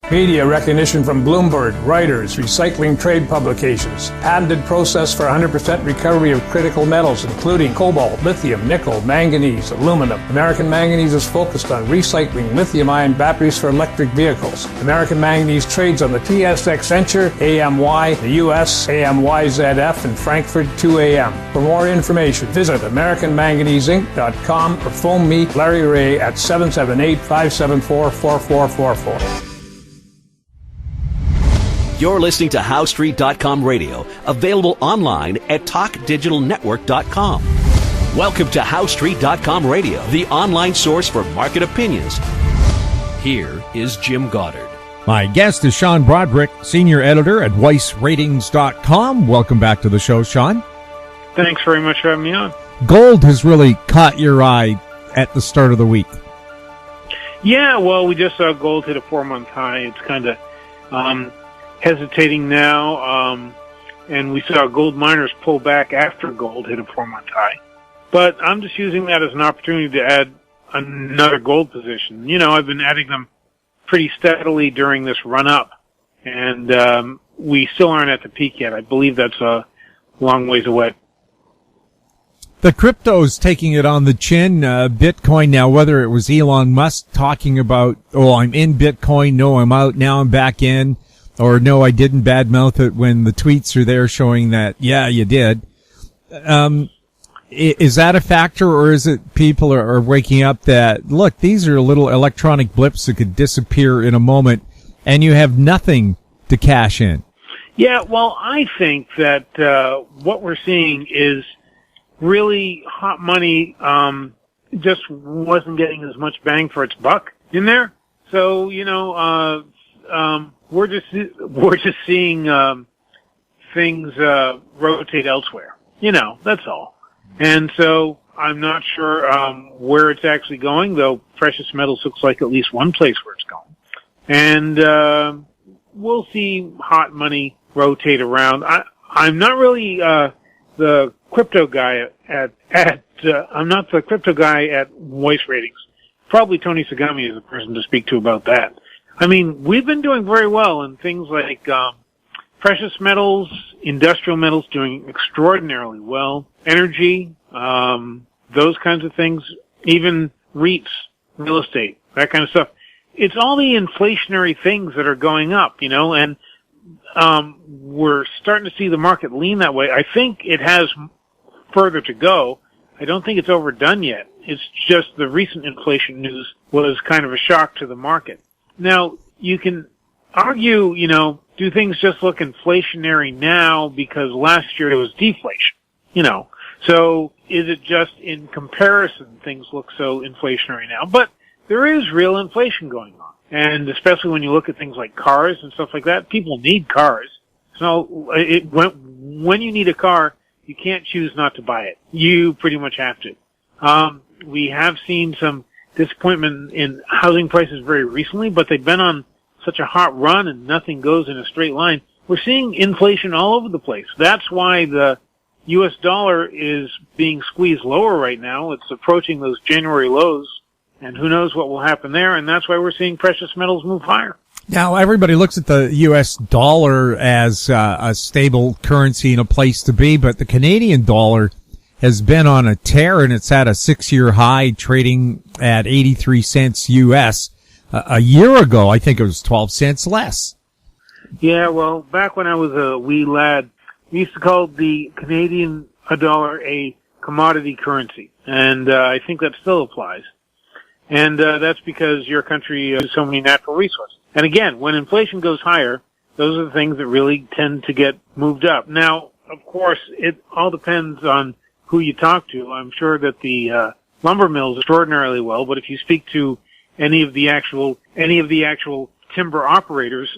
Media recognition from Bloomberg, Reuters, recycling trade publications. Patented process for 100% recovery of critical metals, including cobalt, lithium, nickel, manganese, aluminum. American Manganese is focused on recycling lithium-ion batteries for electric vehicles. American Manganese trades on the TSX Venture, AMY, the US, AMYZF, and Frankfurt 2AM. For more information, visit AmericanManganeseInc.com or phone me, Larry Ray, at 778-574-4444. You're listening to HowStreet.com radio, available online at TalkDigitalNetwork.com. Welcome to HowStreet.com radio, the online source for market opinions. Here is Jim Goddard. My guest is Sean Brodrick, senior editor at WeissRatings.com. Welcome back to the show, Sean. Thanks very much for having me on. Gold has really caught your eye at the start of the week. Yeah, well, we just saw gold hit a 4-month high. It's kind of hesitating now, and we saw gold miners pull back after gold hit a 4-month high. But I'm just using that as an opportunity to add another gold position. You know, I've been adding them pretty steadily during this run-up, and we still aren't at the peak yet. I believe that's a long ways away. The crypto's taking it on the chin. Bitcoin now, whether it was Elon Musk talking about, oh, I'm in Bitcoin, no, I'm out, now I'm back in, or no, I didn't badmouth it when the tweets are there showing that, yeah, you did. Is that a factor, or is it people are waking up that, look, these are little electronic blips that could disappear in a moment, and you have nothing to cash in? Yeah, well, I think that what we're seeing is really hot money just wasn't getting as much bang for its buck in there. So, you know, we're just seeing things rotate elsewhere. You know, that's all. And so I'm not sure where it's actually going, though precious metals looks like at least one place where it's going. And we'll see hot money rotate around. I'm not really the crypto guy I'm not the crypto guy at Weiss Ratings. Probably Tony Sagami is the person to speak to about that. I mean, we've been doing very well in things like precious metals, industrial metals doing extraordinarily well, energy, those kinds of things, even REITs, real estate, that kind of stuff. It's all the inflationary things that are going up, you know, and we're starting to see the market lean that way. I think it has further to go. I don't think it's overdone yet. It's just the recent inflation news was kind of a shock to the market. Now, you can argue, you know, do things just look inflationary now because last year it was deflation, you know? So is it just in comparison things look so inflationary now? But there is real inflation going on. And especially when you look at things like cars and stuff like that, people need cars. So when you need a car, you can't choose not to buy it. You pretty much have to. We have seen some disappointment in housing prices very recently, but they've been on such a hot run and nothing goes in a straight line. We're seeing inflation all over the place. That's why the U.S. dollar is being squeezed lower right now. It's approaching those January lows, and who knows what will happen there, and that's why we're seeing precious metals move higher. Now, everybody looks at the U.S. dollar as a stable currency and a place to be, but the Canadian dollar has been on a tear, and it's at a 6-year high, trading at 83 cents U.S. A year ago, I think it was 12 cents less. Yeah, well, back when I was a wee lad, we used to call the Canadian dollar a commodity currency, and I think that still applies. And that's because your country has so many natural resources. And again, when inflation goes higher, those are the things that really tend to get moved up. Now, of course, it all depends on who you talk to. I'm sure that the lumber mills extraordinarily well, but if you speak to any of the actual timber operators,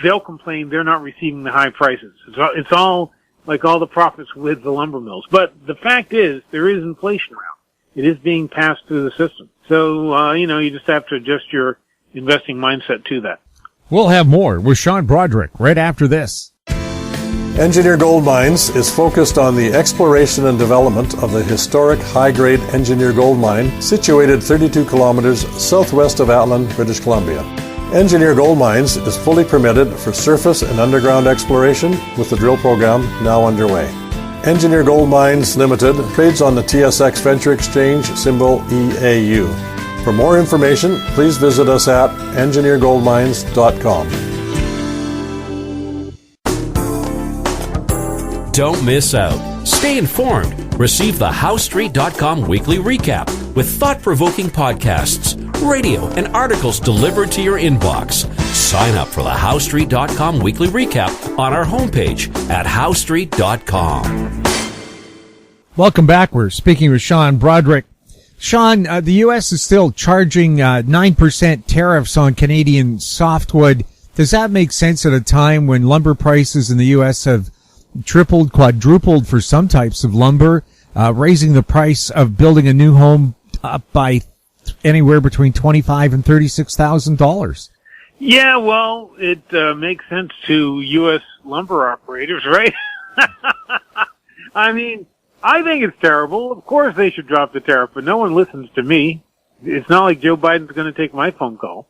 they'll complain they're not receiving the high prices. It's all like all the profits with the lumber mills. But the fact is, there is inflation around. It is being passed through the system. So, you just have to adjust your investing mindset to that. We'll have more with Sean Brodrick right after this. Engineer Gold Mines is focused on the exploration and development of the historic high-grade Engineer Gold Mine situated 32 kilometers southwest of Atlin, British Columbia. Engineer Gold Mines is fully permitted for surface and underground exploration with the drill program now underway. Engineer Gold Mines Limited trades on the TSX Venture Exchange, symbol EAU. For more information, please visit us at engineergoldmines.com. Don't miss out. Stay informed. Receive the HowStreet.com weekly recap with thought-provoking podcasts, radio, and articles delivered to your inbox. Sign up for the HowStreet.com weekly recap on our homepage at HowStreet.com. Welcome back. We're speaking with Sean Brodrick. Sean, the U.S. is still charging 9% tariffs on Canadian softwood. Does that make sense at a time when lumber prices in the U.S. have tripled, quadrupled for some types of lumber, raising the price of building a new home up by anywhere between $25,000 and $36,000? Yeah, well, it makes sense to U.S. lumber operators, right? I mean, I think it's terrible. Of course they should drop the tariff, but no one listens to me. It's not like Joe Biden's going to take my phone call.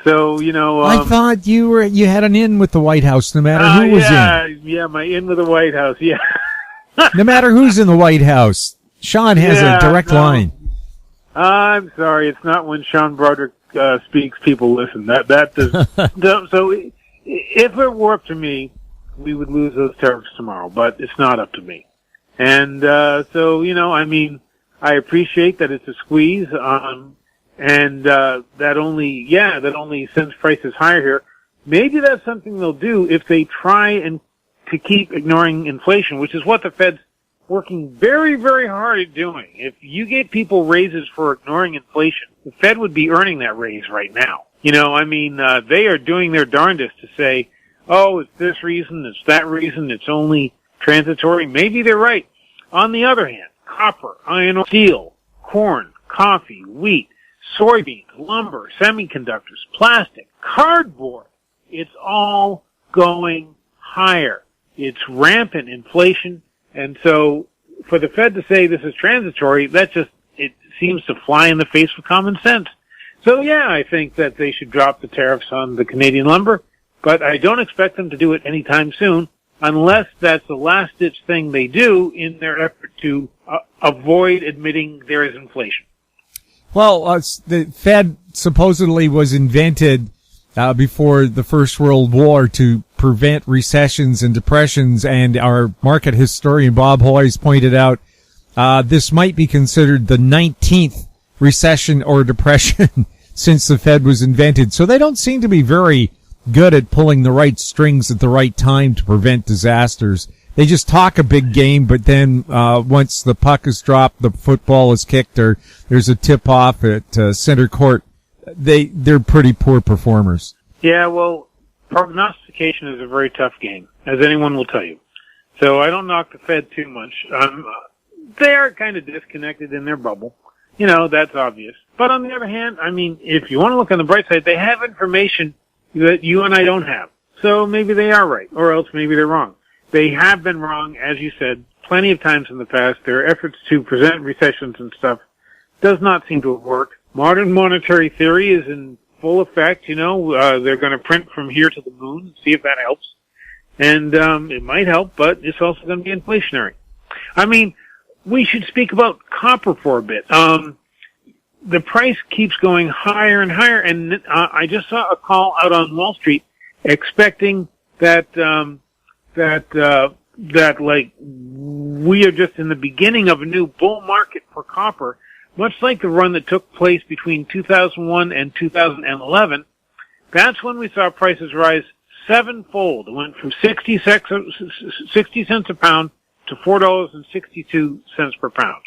So, I thought you had an in with the White House, no matter who was in. Yeah, my in with the White House, yeah. No matter who's in the White House, Sean has a direct line. I'm sorry, it's not when Sean Brodrick speaks, people listen. That does. So, if it were up to me, we would lose those tariffs tomorrow, but it's not up to me. And so, I mean, I appreciate that it's a squeeze. And that only sends prices higher here. Maybe that's something they'll do if they try and to keep ignoring inflation, which is what the Fed's working very, very hard at doing. If you get people raises for ignoring inflation, the Fed would be earning that raise right now. They are doing their darndest to say, oh, it's this reason, it's that reason, it's only transitory. Maybe they're right. On the other hand, copper, iron ore, steel, corn, coffee, wheat, soybeans, lumber, semiconductors, plastic, cardboard. It's all going higher. It's rampant inflation. And so for the Fed to say this is transitory, it seems to fly in the face of common sense. So yeah, I think that they should drop the tariffs on the Canadian lumber, but I don't expect them to do it anytime soon unless that's the last-ditch thing they do in their effort to avoid admitting there is inflation. Well, the Fed supposedly was invented before the First World War to prevent recessions and depressions, and our market historian Bob Hoyes pointed out this might be considered the 19th recession or depression since the Fed was invented. So they don't seem to be very good at pulling the right strings at the right time to prevent disasters. They just talk a big game, but then once the puck is dropped, the football is kicked, or there's a tip-off at center court, they're pretty poor performers. Yeah, well, prognostication is a very tough game, as anyone will tell you. So I don't knock the Fed too much. They are kind of disconnected in their bubble. That's obvious. But on the other hand, if you want to look on the bright side, they have information that you and I don't have. So maybe they are right, or else maybe they're wrong. They have been wrong, as you said, plenty of times in the past. Their efforts to present recessions and stuff does not seem to have worked. Modern monetary theory is in full effect. They're going to print from here to the moon, see if that helps. And it might help, but it's also going to be inflationary. We should speak about copper for a bit. The price keeps going higher and higher, and I just saw a call out on Wall Street expecting that we are just in the beginning of a new bull market for copper, much like the run that took place between 2001 and 2011. That's when we saw prices rise sevenfold. It went from 60 cents a pound to $4.62 per pound.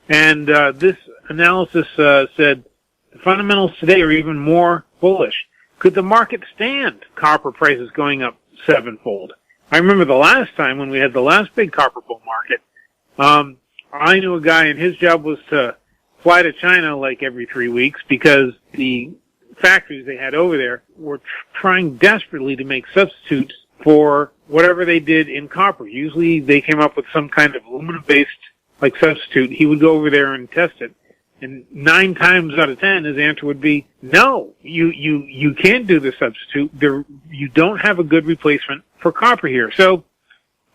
And this analysis said the fundamentals today are even more bullish. Could the market stand copper prices going up sevenfold? I remember the last time when we had the last big copper bull market, I knew a guy and his job was to fly to China like every 3 weeks because the factories they had over there were trying desperately to make substitutes for whatever they did in copper. Usually they came up with some kind of aluminum-based like substitute. He would go over there and test it. And 9 times out of 10, his answer would be, no, you can't do the substitute. You don't have a good replacement for copper here. So,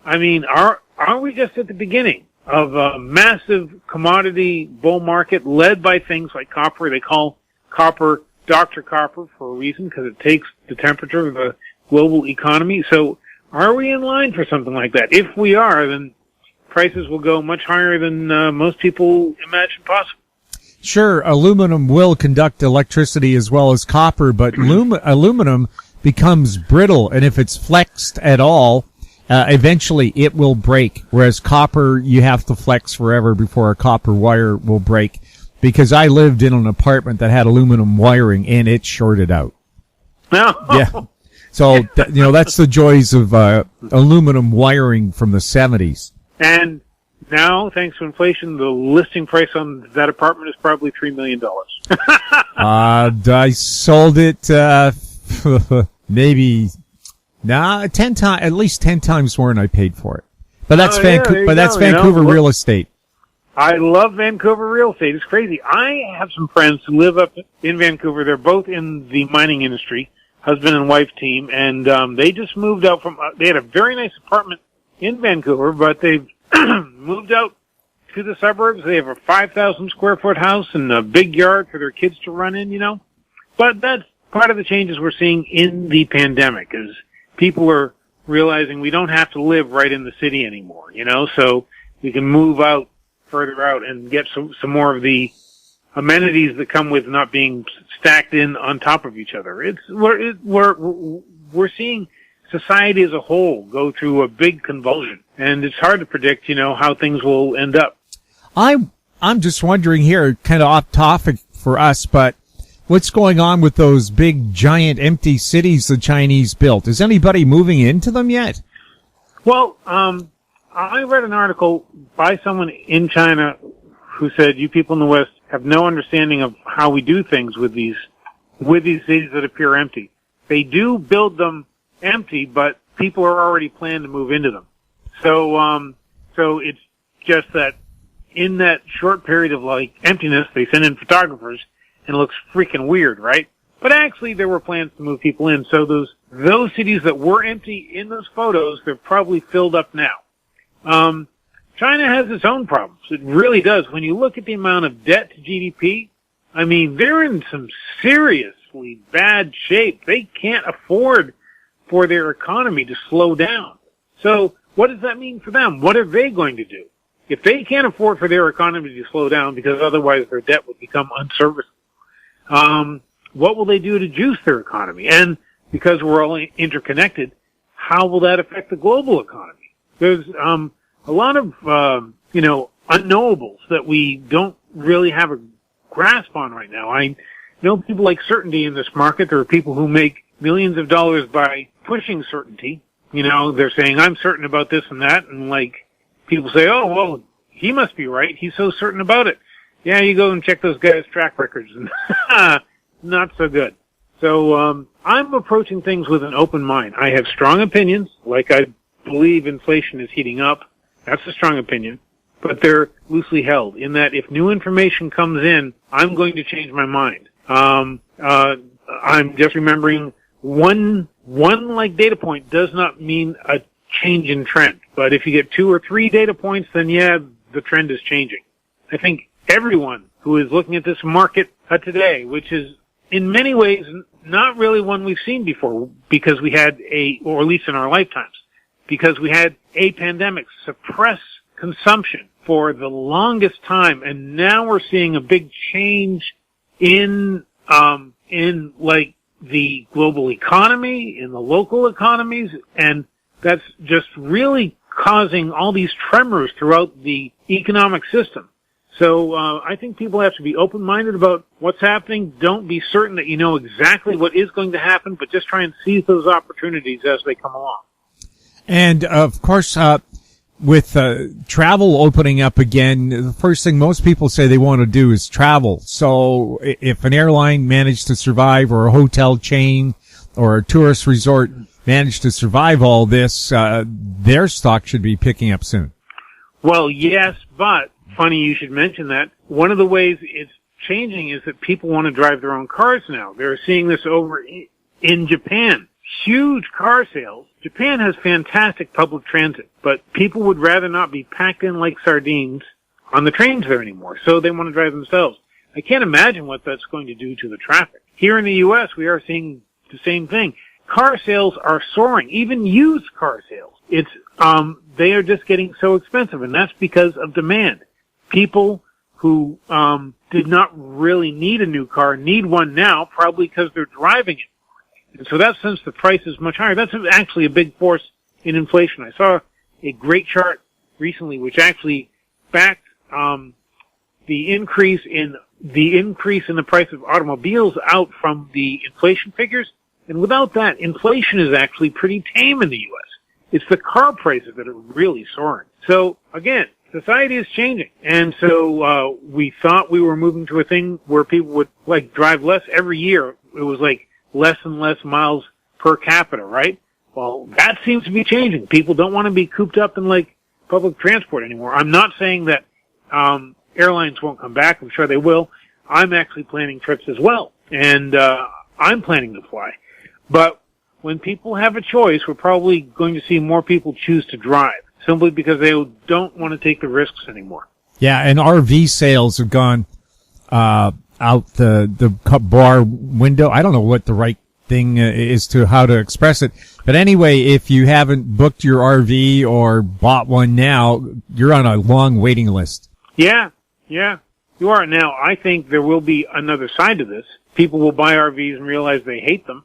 I mean, are we just at the beginning of a massive commodity bull market led by things like copper? They call copper Dr. Copper for a reason, because it takes the temperature of the global economy. So are we in line for something like that? If we are, then prices will go much higher than most people imagine possible. Sure, aluminum will conduct electricity as well as copper, but aluminum becomes brittle, and if it's flexed at all, eventually it will break, whereas copper, you have to flex forever before a copper wire will break. Because I lived in an apartment that had aluminum wiring, and it shorted out. No. Yeah. So, that's the joys of aluminum wiring from the 70s. And now, thanks to inflation, the listing price on that apartment is probably $3 million. I sold it maybe 10 times, at least 10 times more than I paid for it. But that's Vancouver real estate. I love Vancouver real estate. It's crazy. I have some friends who live up in Vancouver. They're both in the mining industry, husband and wife team, and they just moved out from. They had a very nice apartment in Vancouver, but they've moved out to the suburbs. They have a 5,000 square foot house and a big yard for their kids to run in. But that's part of the changes we're seeing in the pandemic. Is people are realizing we don't have to live right in the city anymore. So we can move out. Further out and get some more of the amenities that come with not being stacked in on top of each other. We're seeing society as a whole go through a big convulsion, and it's hard to predict, how things will end up. I'm just wondering here, kind of off topic for us, but what's going on with those big, giant, empty cities the Chinese built? Is anybody moving into them yet? Well, I read an article by someone in China who said, you people in the West have no understanding of how we do things with these cities that appear empty. They do build them empty, but people are already planning to move into them. So it's just that in that short period of emptiness, they send in photographers and it looks freaking weird, right? But actually there were plans to move people in. So those cities that were empty in those photos, they're probably filled up now. China has its own problems. It really does. When you look at the amount of debt to GDP, I mean, they're in some seriously bad shape. They can't afford for their economy to slow down. So what does that mean for them? What are they going to do? If they can't afford for their economy to slow down because otherwise their debt would become unserviceable, what will they do to juice their economy? And because we're all interconnected, how will that affect the global economy? There's a lot of unknowables that we don't really have a grasp on right now. I know people like certainty in this market. There are people who make millions of dollars by pushing certainty. They're saying, I'm certain about this and that, and people say, oh, well, he must be right. He's so certain about it. Yeah, you go and check those guys' track records, and not so good. So I'm approaching things with an open mind. I have strong opinions, I believe inflation is heating up. That's a strong opinion. But they're loosely held in that if new information comes in, I'm going to change my mind. I'm just remembering one data point does not mean a change in trend. But if you get 2 or 3 data points, then the trend is changing. I think everyone who is looking at this market today, which is in many ways not really one we've seen before because we had or at least in our lifetimes, because we had a pandemic suppress consumption for the longest time, and now we're seeing a big change in the global economy, in the local economies, and that's just really causing all these tremors throughout the economic system. So I think people have to be open-minded about what's happening. Don't be certain that you know exactly what is going to happen, but just try and seize those opportunities as they come along. And, of course, with travel opening up again, the first thing most people say they want to do is travel. So if an airline managed to survive, or a hotel chain or a tourist resort managed to survive all this, their stock should be picking up soon. Well, yes, but funny you should mention that. One of the ways it's changing is that people want to drive their own cars now. They're seeing this over in Japan. Huge car sales. Japan has fantastic public transit, but people would rather not be packed in like sardines on the trains there anymore, so they want to drive themselves. I can't imagine what that's going to do to the traffic. Here in the U.S., we are seeing the same thing. Car sales are soaring, even used car sales. They are just getting so expensive, and that's because of demand. People who did not really need a new car need one now, probably because they're driving it. And so that since the price is much higher, that's actually a big force in inflation. I saw a great chart recently which actually backed the increase in the price of automobiles out from the inflation figures. And without that, inflation is actually pretty tame in the U.S. It's the car prices that are really soaring. So again, society is changing. And so we thought we were moving to a thing where people would like drive less every year. It was like less and less miles per capita, right? Well, that seems to be changing. People don't want to be cooped up in like public transport anymore. I'm not saying that airlines won't come back. I'm sure they will. I'm actually planning trips as well, and I'm planning to fly. But when people have a choice, we're probably going to see more people choose to drive simply because they don't want to take the risks anymore. Yeah, and RV sales have gone out the bar window. I don't know what the right thing is to how to express it. But anyway, if you haven't booked your RV or bought one now, you're on a long waiting list. Yeah, you are. Now, I think there will be another side to this. People will buy RVs and realize they hate them.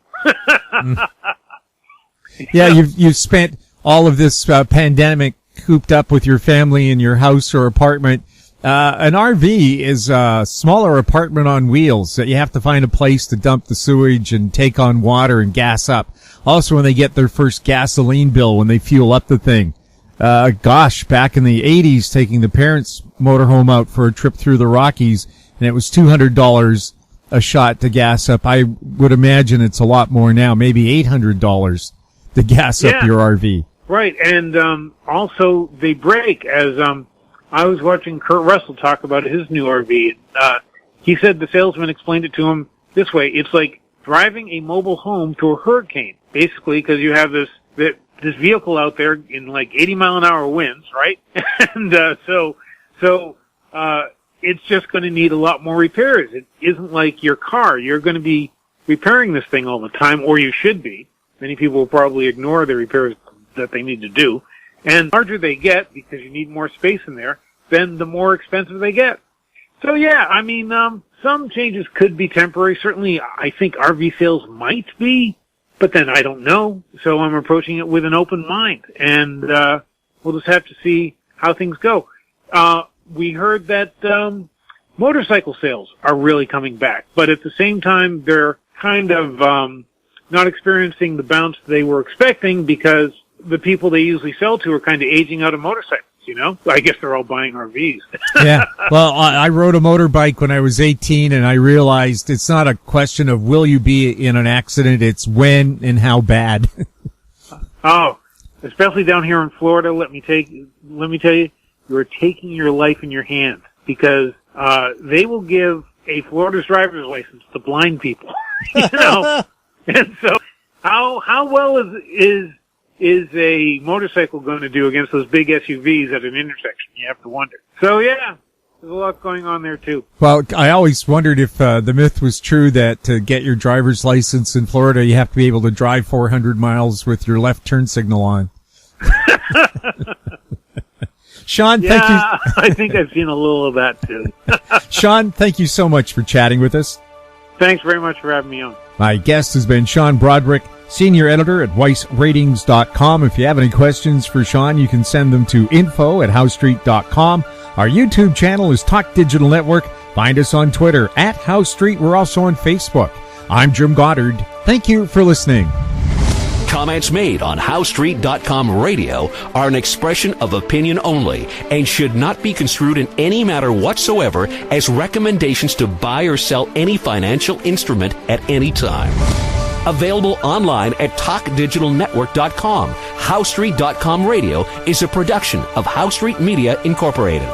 Yeah, you've spent all of this pandemic cooped up with your family in your house or apartment. An RV is a smaller apartment on wheels that you have to find a place to dump the sewage and take on water and gas up. Also, when they get their first gasoline bill, when they fuel up the thing. Back in the 80s, taking the parents' motorhome out for a trip through the Rockies, and it was $200 a shot to gas up. I would imagine it's a lot more now, maybe $800 to gas up your RV. Right, and also they break, as I was watching Kurt Russell talk about his new RV. He said the salesman explained it to him this way. It's like driving a mobile home through a hurricane, basically, because you have this vehicle out there in like 80-mile-an-hour winds, right? And so it's just going to need a lot more repairs. It isn't like your car. You're going to be repairing this thing all the time, or you should be. Many people will probably ignore the repairs that they need to do. And the larger they get, because you need more space in there, then the more expensive they get. So yeah, I mean, some changes could be temporary. Certainly, I think RV sales might be, but then I don't know. So I'm approaching it with an open mind, and we'll just have to see how things go. We heard that motorcycle sales are really coming back, but at the same time, they're kind of not experiencing the bounce they were expecting because the people they usually sell to are kind of aging out of motorcycles, you know? I guess they're all buying RVs. Yeah. Well, I rode a motorbike when I was 18, and I realized it's not a question of will you be in an accident, it's when and how bad. Oh, especially down here in Florida, let me tell you, you're taking your life in your hands because they will give a Florida's driver's license to blind people, you know? And so how well is a motorcycle going to do against those big SUVs at an intersection? You have to wonder. So yeah, there's a lot going on there too. Well, I always wondered if the myth was true that to get your driver's license in Florida, you have to be able to drive 400 miles with your left turn signal on. Sean, thank you. I think I've seen a little of that too. Sean, thank you so much for chatting with us. Thanks very much for having me on. My guest has been Sean Brodrick, Senior Editor at WeissRatings.com. If you have any questions for Sean, you can send them to info@HowStreet.com. Our YouTube channel is Talk Digital Network. Find us on Twitter @HowStreet. We're also on Facebook. I'm Jim Goddard. Thank you for listening. Comments made on HowStreet.com radio are an expression of opinion only and should not be construed in any matter whatsoever as recommendations to buy or sell any financial instrument at any time. Available online at TalkDigitalNetwork.com. HowStreet.com radio is a production of HowStreet Media Incorporated.